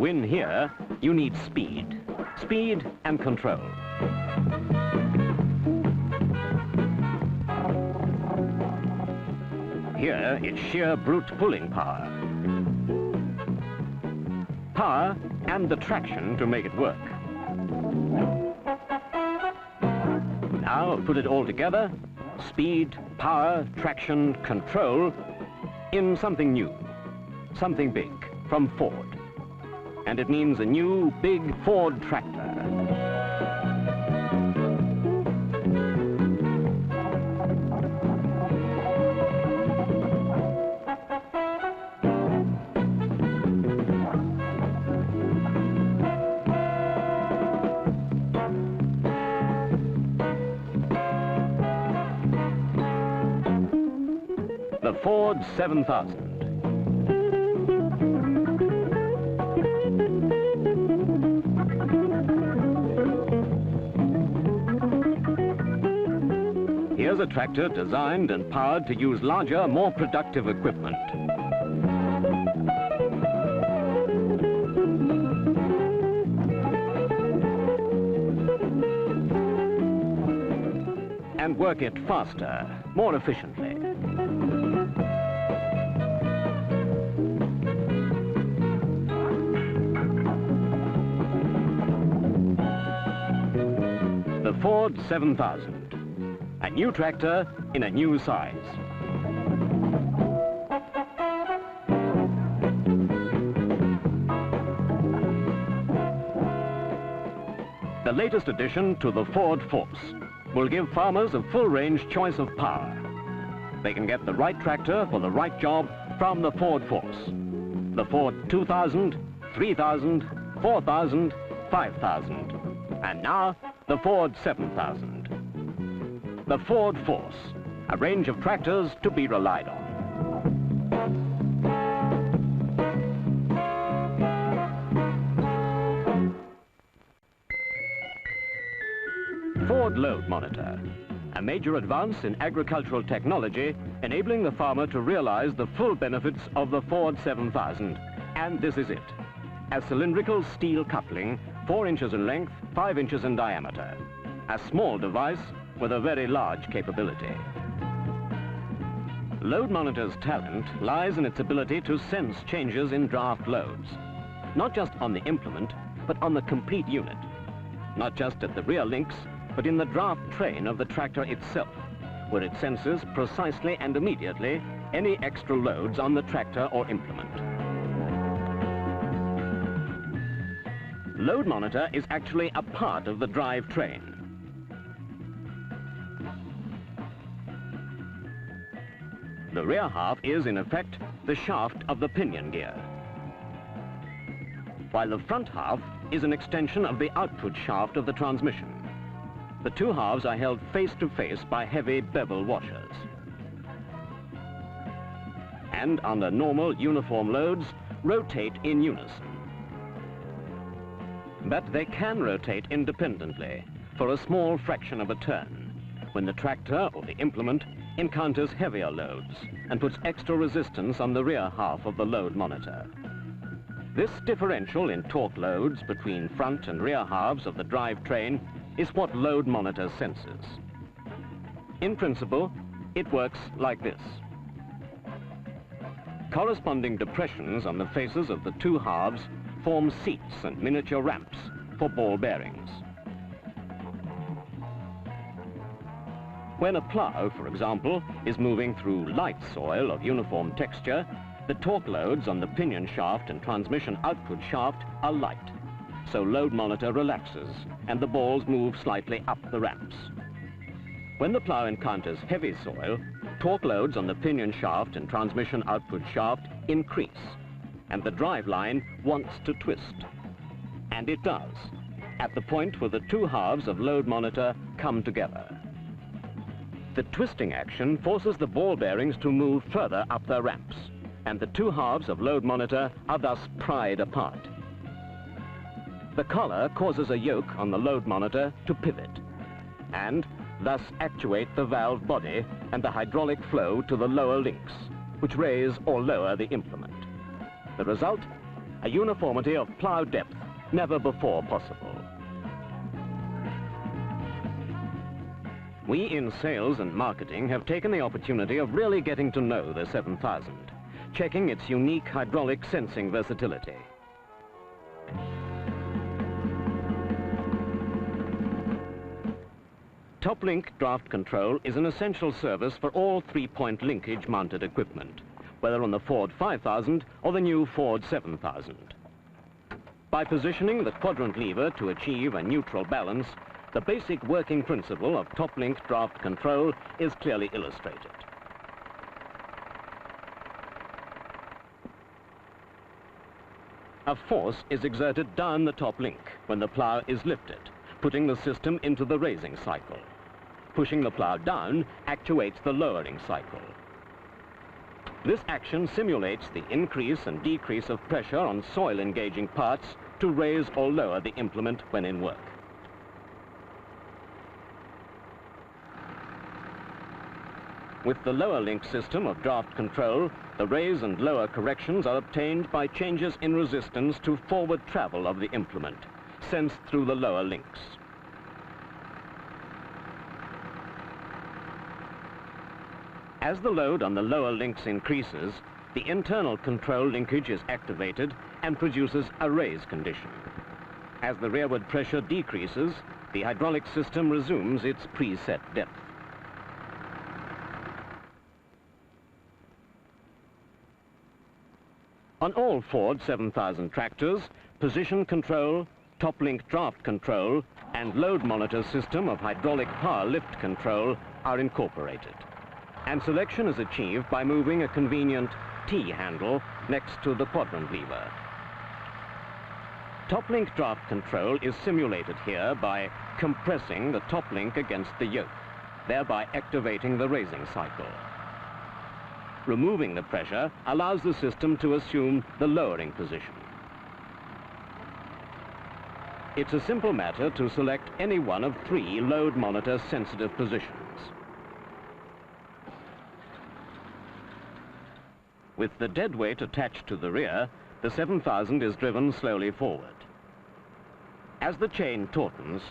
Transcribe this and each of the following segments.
win here, you need speed. Speed and control. Here, it's sheer brute pulling power. Power and the traction to make it work. Now, put it all together, speed, power, traction, control, in something new, something big, from Ford. And it means a new, big Ford tractor. The Ford 7000. Here's a tractor designed and powered to use larger, more productive equipment. And work it faster, more efficiently. The Ford 7000, a new tractor in a new size. The latest addition to the Ford Force will give farmers a full-range choice of power. They can get the right tractor for the right job from the Ford Force. The Ford 2000, 3000, 4000, 5000. And now, the Ford 7000. The Ford Force, a range of tractors to be relied on. Ford Load Monitor, a major advance in agricultural technology, enabling the farmer to realize the full benefits of the Ford 7000. And this is it. A cylindrical steel coupling, 4 inches in length, 5 inches in diameter. A small device with a very large capability. Load Monitor's talent lies in its ability to sense changes in draft loads. Not just on the implement, but on the complete unit. Not just at the rear links, but in the draft train of the tractor itself, where it senses precisely and immediately any extra loads on the tractor or implement. Load Monitor is actually a part of the drive train. The rear half is, in effect, the shaft of the pinion gear, while the front half is an extension of the output shaft of the transmission. The two halves are held face to face by heavy bevel washers. And under normal uniform loads, rotate in unison. But they can rotate independently for a small fraction of a turn when the tractor or the implement encounters heavier loads and puts extra resistance on the rear half of the load monitor. This differential in torque loads between front and rear halves of the drivetrain is what Load Monitor senses. In principle, it works like this. Corresponding depressions on the faces of the two halves form seats and miniature ramps for ball bearings. When a plow, for example, is moving through light soil of uniform texture, the torque loads on the pinion shaft and transmission output shaft are light, so Load Monitor relaxes and the balls move slightly up the ramps. When the plow encounters heavy soil, torque loads on the pinion shaft and transmission output shaft increase, and the drive line wants to twist. And it does, at the point where the two halves of Load Monitor come together. The twisting action forces the ball bearings to move further up their ramps, and the two halves of Load Monitor are thus pried apart. The collar causes a yoke on the Load Monitor to pivot, and thus actuate the valve body and the hydraulic flow to the lower links, which raise or lower the implement. The result? a uniformity of plough depth never before possible. We in sales and marketing have taken the opportunity of really getting to know the 7000, checking its unique hydraulic sensing versatility. Top-link draft control is an essential service for all three-point linkage mounted equipment, whether on the Ford 5000 or the new Ford 7000. By positioning the quadrant lever to achieve a neutral balance, the basic working principle of top-link draft control is clearly illustrated. A force is exerted down the top link when the plough is lifted, putting the system into the raising cycle. Pushing the plough down actuates the lowering cycle. This action simulates the increase and decrease of pressure on soil-engaging parts to raise or lower the implement when in work. With the lower link system of draft control, the raise and lower corrections are obtained by changes in resistance to forward travel of the implement, sensed through the lower links. As the load on the lower links increases, the internal control linkage is activated and produces a raise condition. As the rearward pressure decreases, the hydraulic system resumes its preset depth. On all Ford 7000 tractors, position control, top-link draft control, and load monitor system of hydraulic power lift control are incorporated. And selection is achieved by moving a convenient T-handle next to the quadrant lever. Top-link draft control is simulated here by compressing the top link against the yoke, thereby activating the raising cycle. Removing the pressure allows the system to assume the lowering position. It's a simple matter to select any one of 3 load monitor sensitive positions. With the dead weight attached to the rear, the 7000 is driven slowly forward. As the chain tautens,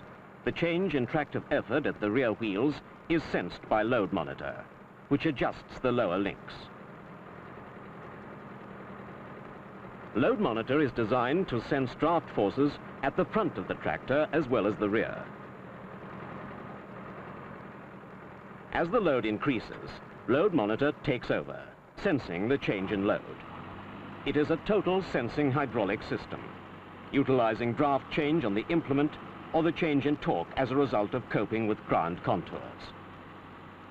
the change in tractive effort at the rear wheels is sensed by load monitor, which adjusts the lower links. Load monitor is designed to sense draft forces at the front of the tractor as well as the rear. As the load increases, load monitor takes over, sensing the change in load. It is a total sensing hydraulic system, utilizing draft change on the implement or the change in torque as a result of coping with ground contours.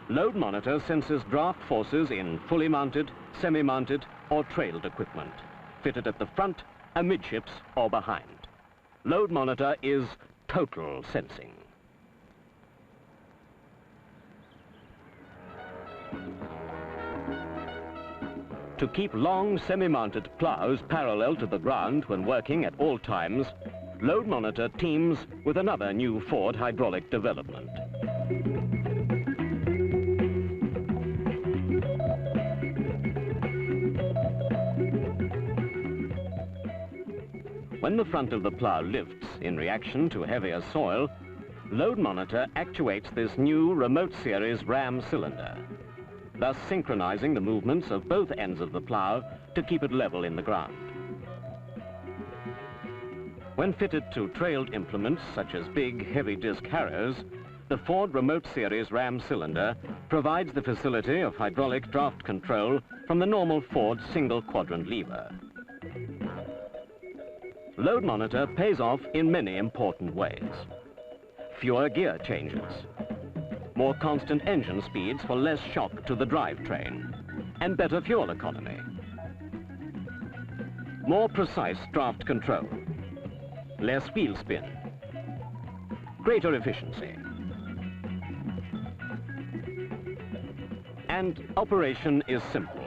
Load monitor senses draft forces in fully mounted, semi-mounted or trailed equipment, fitted at the front, amidships or behind. Load monitor is total sensing. To keep long semi-mounted plows parallel to the ground when working at all times, load monitor teams with another new Ford hydraulic development. When the front of the plow lifts in reaction to heavier soil, load monitor actuates this new remote series ram cylinder, thus synchronizing the movements of both ends of the plow to keep it level in the ground. When fitted to trailed implements such as big, heavy disc harrows, the Ford remote series ram cylinder provides the facility of hydraulic draft control from the normal Ford single quadrant lever. Load monitor pays off in many important ways. Fewer gear changes, more constant engine speeds for less shock to the drivetrain, and better fuel economy. More precise draft control, less wheel spin, greater efficiency. And operation is simple.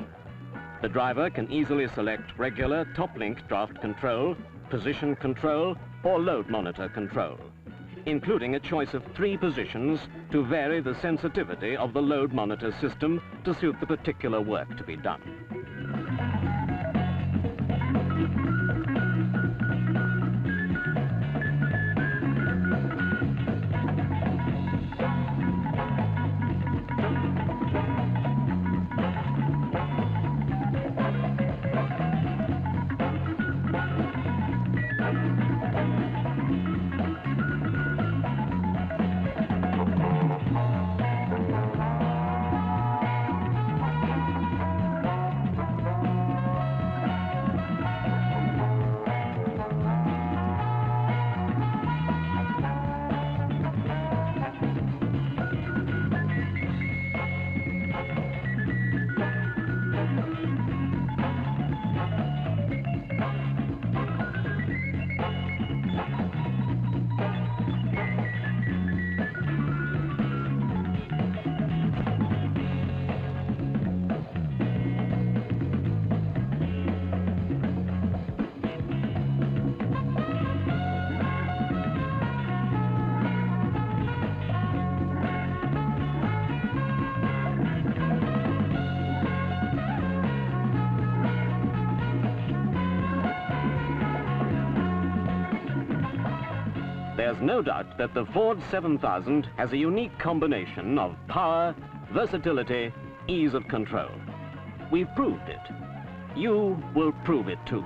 The driver can easily select regular top-link draft control, position control, or load monitor control, including a choice of 3 positions to vary the sensitivity of the load monitor system to suit the particular work to be done. There's no doubt that the Ford 7000 has a unique combination of power, versatility, ease of control. We've proved it. You will prove it too.